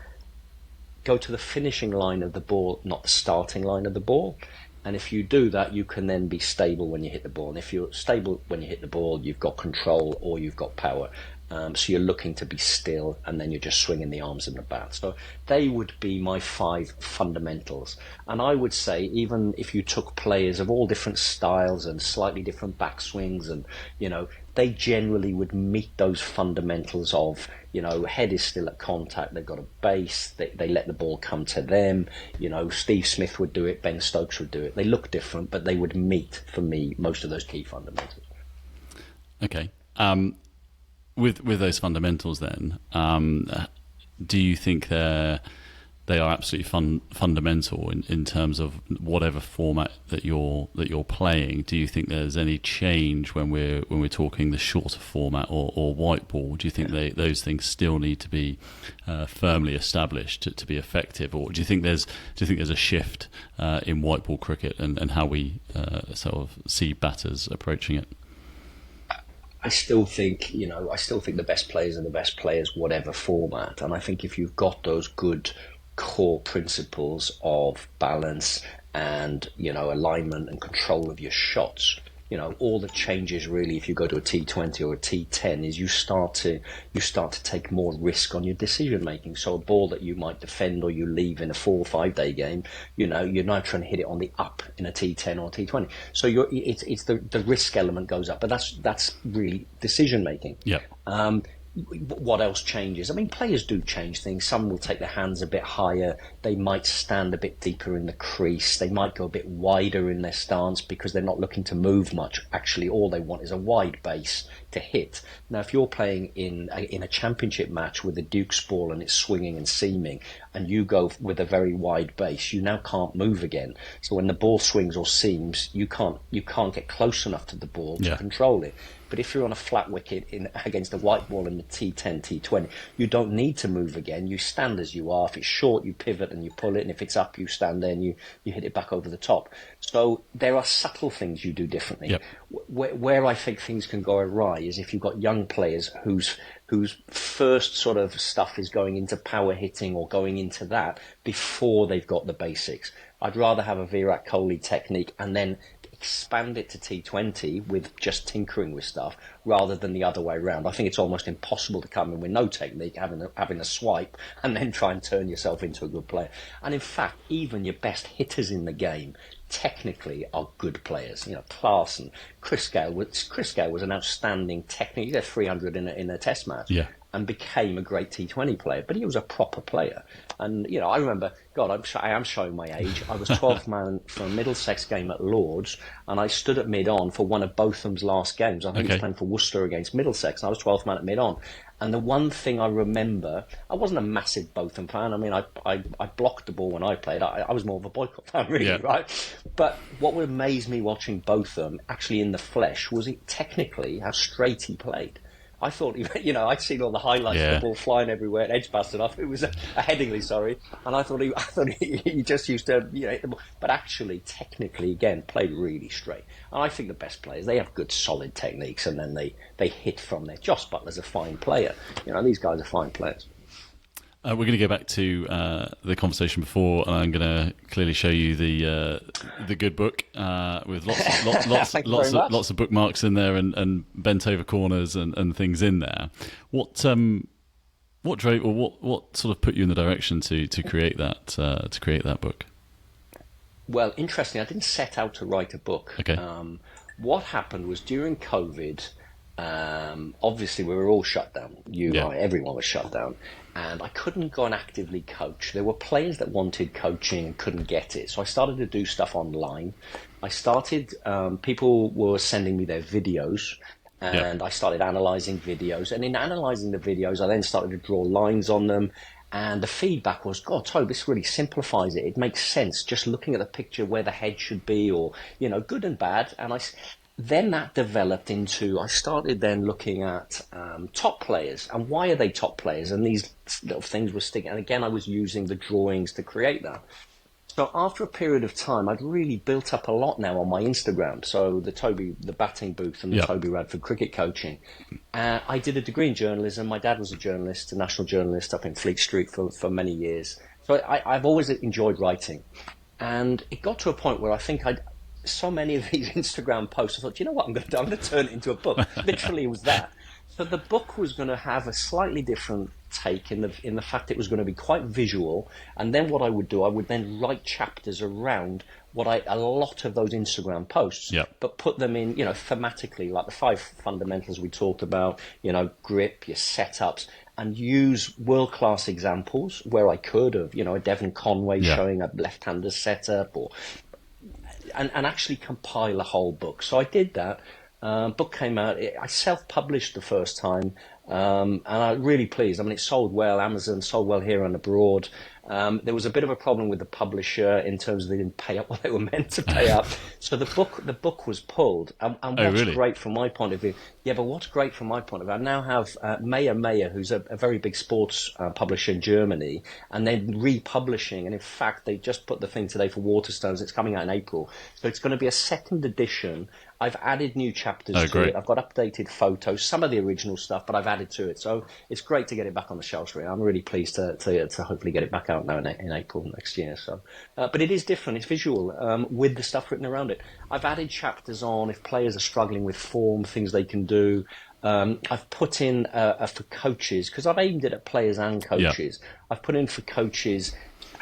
Go to the finishing line of the ball, not the starting line of the ball. And if you do that, you can then be stable when you hit the ball. And if you're stable when you hit the ball, you've got control or you've got power. So you're looking to be still, and then you're just swinging the arms and the bat. So they would be my 5 fundamentals. And I would say, even if you took players of all different styles and slightly different backswings, and they generally would meet those fundamentals of, head is still at contact, they've got a base, they let the ball come to them. Steve Smith would do it, Ben Stokes would do it. They look different, but they would meet, for me, most of those key fundamentals. Okay. With those fundamentals then, do you think they are absolutely fundamental in terms of whatever format that you're playing? Do you think there's any change when we're talking the shorter format or white ball? Do you think those things still need to be firmly established to be effective, or do you think there's a shift in white ball cricket and how we sort of see batters approaching it? I still think the best players are the best players, whatever format. And I think if you've got those good core principles of balance and, alignment and control of your shots, all that changes really if you go to a T20 or a T10 is you start to take more risk on your decision making. So a ball that you might defend or you leave in a 4 or 5 day game, you're now trying to hit it on the up in a T10 or T20. So it's the risk element goes up, but that's really decision making. Yeah. What else changes? I mean, players do change things. Some will take their hands a bit higher. They might stand a bit deeper in the crease. They might go a bit wider in their stance because they're not looking to move much. Actually, all they want is a wide base to hit. Now, if you're playing in a championship match with a Duke's ball and it's swinging and seaming, and you go with a very wide base, you now can't move again. So when the ball swings or seams, you can't get close enough to the ball to control it. But if you're on a flat wicket against a white ball in the T10, T20, you don't need to move again. You stand as you are. If it's short, you pivot and you pull it. And if it's up, you stand there and you hit it back over the top. So there are subtle things you do differently. Yep. Where I think things can go awry is if you've got young players whose first sort of stuff is going into power hitting or going into that before they've got the basics. I'd rather have a Virat Kohli technique and then expand it to T20 with just tinkering with stuff rather than the other way around. I think it's almost impossible to come in with no technique, having a swipe and then try and turn yourself into a good player. And in fact, even your best hitters in the game technically are good players. Klaas and Chris Gale was an outstanding technique. He had 300 in a test match. Yeah. And became a great T20 player, but he was a proper player. And I remember, I am showing my age. I was 12th man for a Middlesex game at Lord's, and I stood at mid-on for one of Botham's last games. I think he was playing for Worcester against Middlesex, and I was 12th man at mid-on. And the one thing I remember, I wasn't a massive Botham fan. I mean, I blocked the ball when I played. I was more of a boycott fan, really, right? But what would amaze me watching Botham actually in the flesh was technically how straight he played. I thought, I'd seen all the highlights of the ball flying everywhere and edge busted off. It was a Headingley, sorry. And I thought he just used to, hit the ball. But actually, technically, again, played really straight. And I think the best players, they have good, solid techniques, and then they hit from there. Joss Butler's a fine player. These guys are fine players. We're going to go back to the conversation before, and I'm going to clearly show you the good book with lots of bookmarks in there and bent over corners and things in there. What drove, or what sort of put you in the direction to create that book? Well, interestingly, I didn't set out to write a book. Okay. What happened was during COVID. Obviously, we were all shut down. Everyone was shut down. And I couldn't go and actively coach. There were players that wanted coaching and couldn't get it. So I started to do stuff online. People were sending me their videos, and I started analysing videos. And in analysing the videos, I then started to draw lines on them. And the feedback was, God, Toby, this really simplifies it. It makes sense just looking at the picture where the head should be, or, good and bad. And then that developed into, I started then looking at top players and why are they top players, and these little things were sticking. And again, I was using the drawings to create that. So after a period of time, I'd really built up a lot now on my Instagram. So the batting booth and the Toby Radford cricket coaching. I did a degree in journalism. My dad was a journalist, a national journalist up in Fleet Street for many years. So I've always enjoyed writing. And it got to a point where I think so many of these Instagram posts, I thought, you know what I'm going to do? I'm going to turn it into a book. Literally, it was that. So the book was going to have a slightly different take in the fact it was going to be quite visual, and then what I would do, I would then write chapters around a lot of those Instagram posts, Yeah. but put them in, thematically, like the 5 fundamentals we talked about, grip, your setups, and use world-class examples where I could of, a Devon Conway showing a left-hander setup, and actually compile a whole book. So I did that. Book came out. I self-published the first time, and I'm really pleased. I mean, it sold well. Amazon sold well here and abroad. There was a bit of a problem with the publisher in terms of they didn't pay up what they were meant to pay up. So the book was pulled. And what's great from my point of view, but what's great from my point of view, I now have Meyer, who's a very big sports publisher in Germany, and they're republishing. And in fact, they just put the thing today for Waterstones. It's coming out in April. So it's going to be a second edition. I've added new chapters to it. I've got updated photos, some of the original stuff, but I've added to it. So it's great to get it back on the shelves. Really, I'm really pleased to hopefully get it back out now in April next year. So, but it is different. It's visual with the stuff written around it. I've added chapters on if players are struggling with form, things they can do. I've put in for coaches, because I've aimed it at players and coaches. Yeah. I've put in for coaches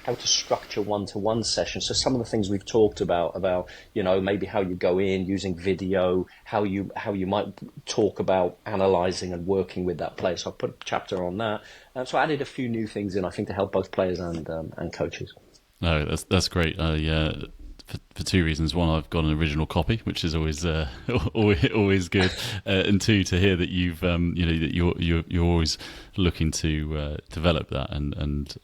how to structure one-to-one sessions. So some of the things we've talked about maybe how you go in using video, how you might talk about analysing and working with that player. So I put a chapter on that. So I added a few new things in, I think, to help both players and coaches. No, that's great. For 2 reasons. One, I've got an original copy, which is always always good, and 2, to hear that you've that you're always looking to develop that and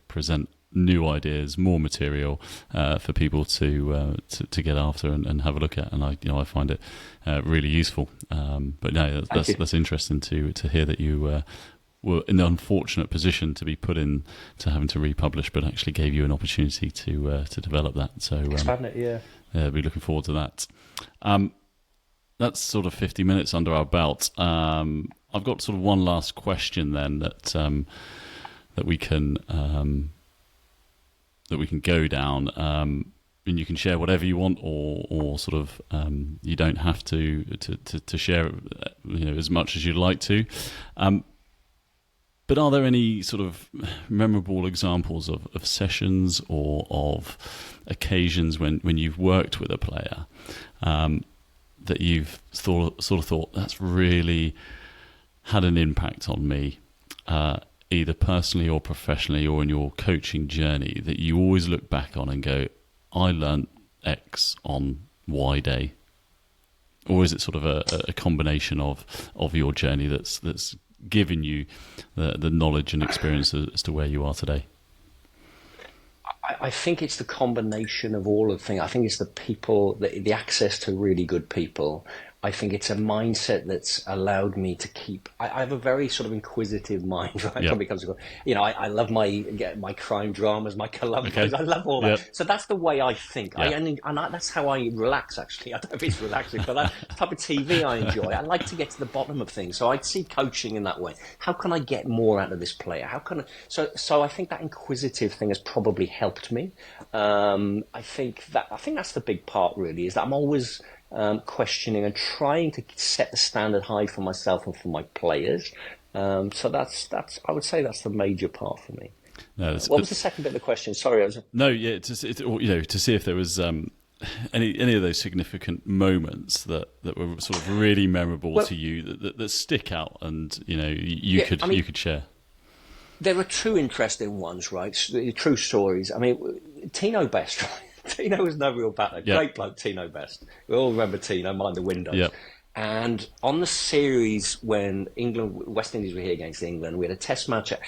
present new ideas, more material for people to get after and have a look at, and I find it really useful. But no, that's interesting to hear that you were in the unfortunate position to be put in to having to republish, but actually gave you an opportunity to develop that. So expand it, yeah. We're looking forward to that. That's sort of 50 minutes under our belt. I've got sort of one last question then that we can go down, and you can share whatever you want, or sort of you don't have to share as much as you'd like to. But are there any sort of memorable examples of sessions or of occasions when you've worked with a player that you've thought that's really had an impact on me, either personally or professionally or in your coaching journey, that you always look back on and go, I learnt X on Y day? Or is it sort of a combination of your journey that's given you the knowledge and experience as to where you are today? I think it's the combination of all of the things. I think it's the people, the access to really good people. I think it's a mindset that's allowed me to keep. I have a very sort of inquisitive mind, right? Yep. When it comes to, I love my crime dramas, my Columbus. Okay. I love all that. Yep. So that's the way I think. Yep. That's how I relax. Actually, I don't know if it's relaxing, but that's the type of TV I enjoy. I like to get to the bottom of things. So I see coaching in that way. How can I get more out of this player? How can I? So I think that inquisitive thing has probably helped me. I think that's the big part. Really, is that I'm always questioning and trying to set the standard high for myself and for my players. So that's I would say that's the major part for me. No, what was the second bit of the question? Sorry, to see if there was any of those significant moments that were sort of really memorable to you that stick out, and you could share. There are two interesting ones, right? True stories. I mean, Tino Best, right? Tino was no real batter. Yep. Great bloke, Tino Best. We all remember Tino, mind the window. Yep. And on the series when West Indies were here against England, we had a test match at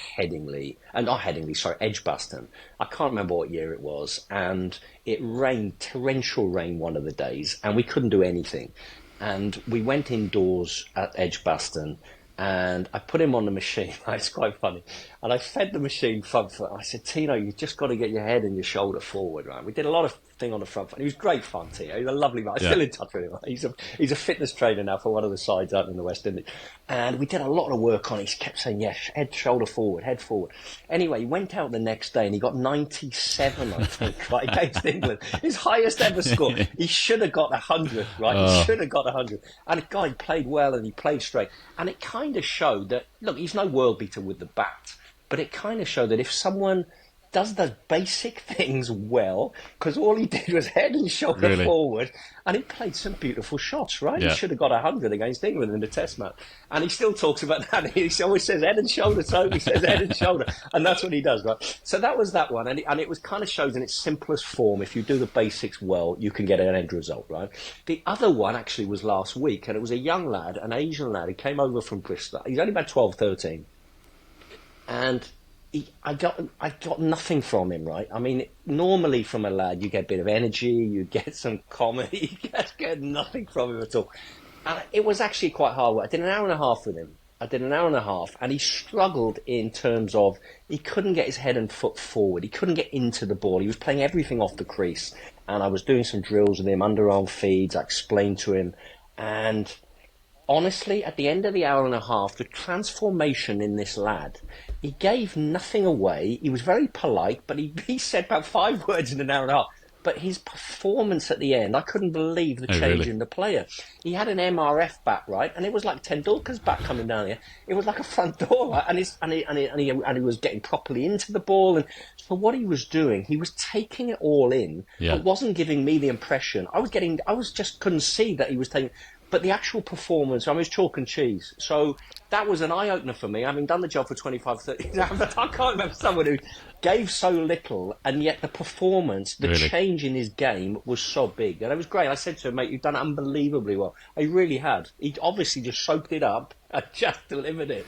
Edgbaston. I can't remember what year it was. And it rained, torrential rain one of the days, and we couldn't do anything. And we went indoors at Edgbaston, and I put him on the machine. It's quite funny. And I fed the machine front foot. I said, Tino, you've just got to get your head and your shoulder forward, right? We did a lot of thing on the front. He was great fun, Tio. He's a lovely man. I'm still in touch with him. He's a fitness trainer now for one of the sides out in the West Indies. And we did a lot of work on it. He kept saying, yes, head, shoulder forward, head forward. Anyway, he went out the next day and he got 97, I think, right, against England. His highest ever score. He should have got 100, right? He should have got 100. And the guy played well and he played straight. And it kind of showed that, look, he's no world beater with the bat, but it kind of showed that if someone does those basic things well, because all he did was head and shoulder forward, and he played some beautiful shots, right? He should have got 100 against England in the test match. And he still talks about that. He always says head and shoulder, Toby says head and shoulder. And that's what he does, right? So that was that one. And it was kind of shows in its simplest form, if you do the basics well, you can get an end result, right? The other one actually was last week, and it was a young lad, an Asian lad, who came over from Bristol. He's only about 12, 13. And I got nothing from him, right? I mean, normally from a lad, you get a bit of energy, you get some comedy, you get nothing from him at all. And it was actually quite hard work. I did an hour and a half with him. And he struggled in terms of he couldn't get his head and foot forward. He couldn't get into the ball. He was playing everything off the crease. And I was doing some drills with him, underarm feeds. I explained to him. And honestly, at the end of the hour and a half, the transformation in this lad, he gave nothing away. He was very polite, but he said about 5 words in an hour and a half. But his performance at the end, I couldn't believe the change in the player. He had an MRF bat, right? And it was like Tendulkar's bat coming down here. It was like a front door, right? And he was getting properly into the ball. And so what he was doing, he was taking it all in, but wasn't giving me the impression. I just couldn't see that he was taking. But the actual performance, I mean, it was chalk and cheese. So that was an eye-opener for me, having done the job for 25, 30 years. I can't remember someone who gave so little, and yet the performance, the change in his game was so big. And it was great. I said to him, mate, you've done unbelievably well. He really had. He obviously just soaked it up and just delivered it,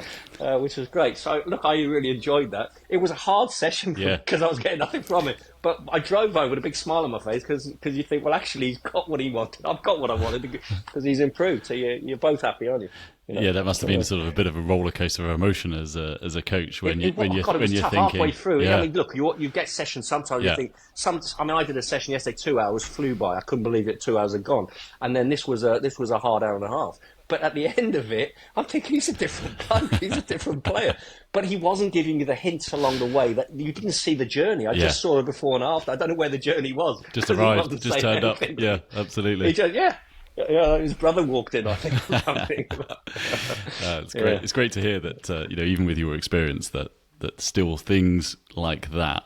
which was great. So, look, I really enjoyed that. It was a hard session because I was getting nothing from it. But I drove home with a big smile on my face because you think, well, actually, he's got what he wanted. I've got what I wanted because he's improved. So you're both happy, aren't you? You know? Yeah, that must have been sort of a bit of a roller coaster of emotion as a coach when you're thinking. Halfway through. I mean, look, you get sessions sometimes. You think I mean, I did a session yesterday. 2 hours flew by. I couldn't believe it. 2 hours had gone, and then this was a hard hour and a half. But at the end of it, I'm thinking he's a different player. He's a different player. But he wasn't giving you the hints along the way that you didn't see the journey. I just saw it before and after. I don't know where the journey was. Just arrived, just turned up. Yeah, absolutely. He just, his brother walked in, I think. It's great. It's great to hear that, even with your experience, that still things like that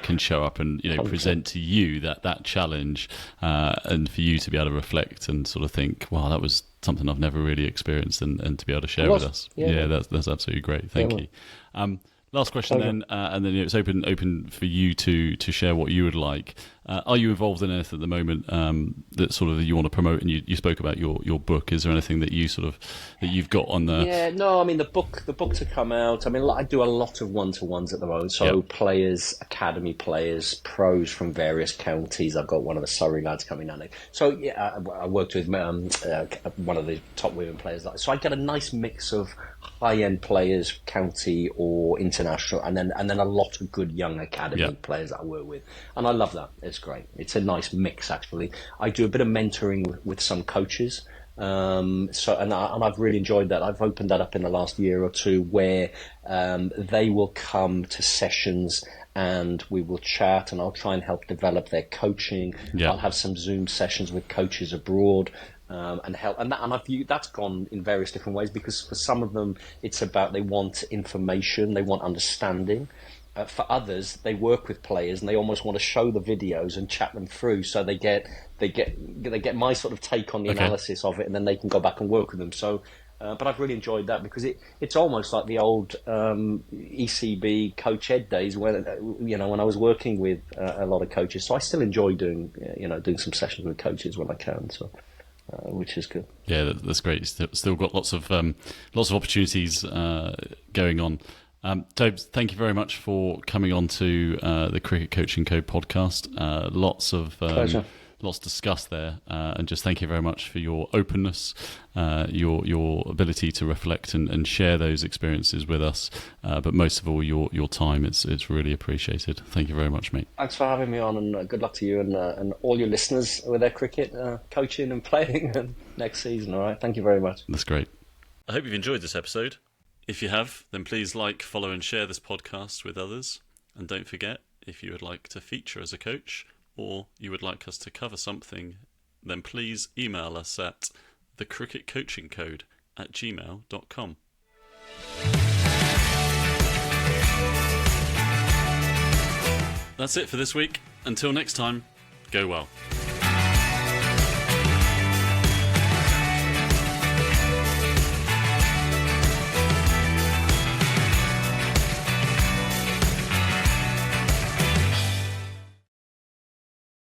can show up and 100%. Present to you that challenge, and for you to be able to reflect and sort of think, wow, that was something I've never really experienced, and to be able to share with us. That's absolutely great. Thank you. Last question then, and then it's open for you to share what you would like. Are you involved in anything at the moment that sort of you want to promote? And you spoke about your book. Is there anything that you've got on the? Yeah, no. I mean, the book to come out. I mean, I do a lot of one-to-ones at the moment. So players, academy players, pros from various counties. I've got one of the Surrey lads coming down there. So I worked with one of the top women players. So I get a nice mix of high-end players, county or international, and then a lot of good young academy players that I work with, and I love that. It's great. It's a nice mix, actually. I do a bit of mentoring with some coaches, and I've really enjoyed that. I've opened that up in the last year or two, where they will come to sessions and we will chat, and I'll try and help develop their coaching. I'll have some Zoom sessions with coaches abroad. And help, and that's gone in various different ways, because for some of them it's about they want information, they want understanding. For others, they work with players and they almost want to show the videos and chat them through, so they get my sort of take on the analysis of it, and then they can go back and work with them. So, but I've really enjoyed that, because it's almost like the old ECB Coach Ed days when when I was working with a lot of coaches. So I still enjoy doing some sessions with coaches when I can. So. Which is good. Yeah, that's great. Still got lots of opportunities going on. Tobes, thank you very much for coming on to the Cricket Coaching Co podcast. Lots of pleasure. lots discussed there, and just thank you very much for your openness, your ability to reflect and share those experiences with us, but most of all your time. It's really appreciated. Thank you very much, mate. Thanks for having me on, and good luck to you and all your listeners with their cricket coaching and playing next season. All right, thank you very much. That's great. I hope you've enjoyed this episode. If you have, then please like, follow and share this podcast with others. And don't forget, if you would like to feature as a coach or you would like us to cover something, then please email us at thecricketcoachingcode@gmail.com. That's it for this week. Until next time, go well.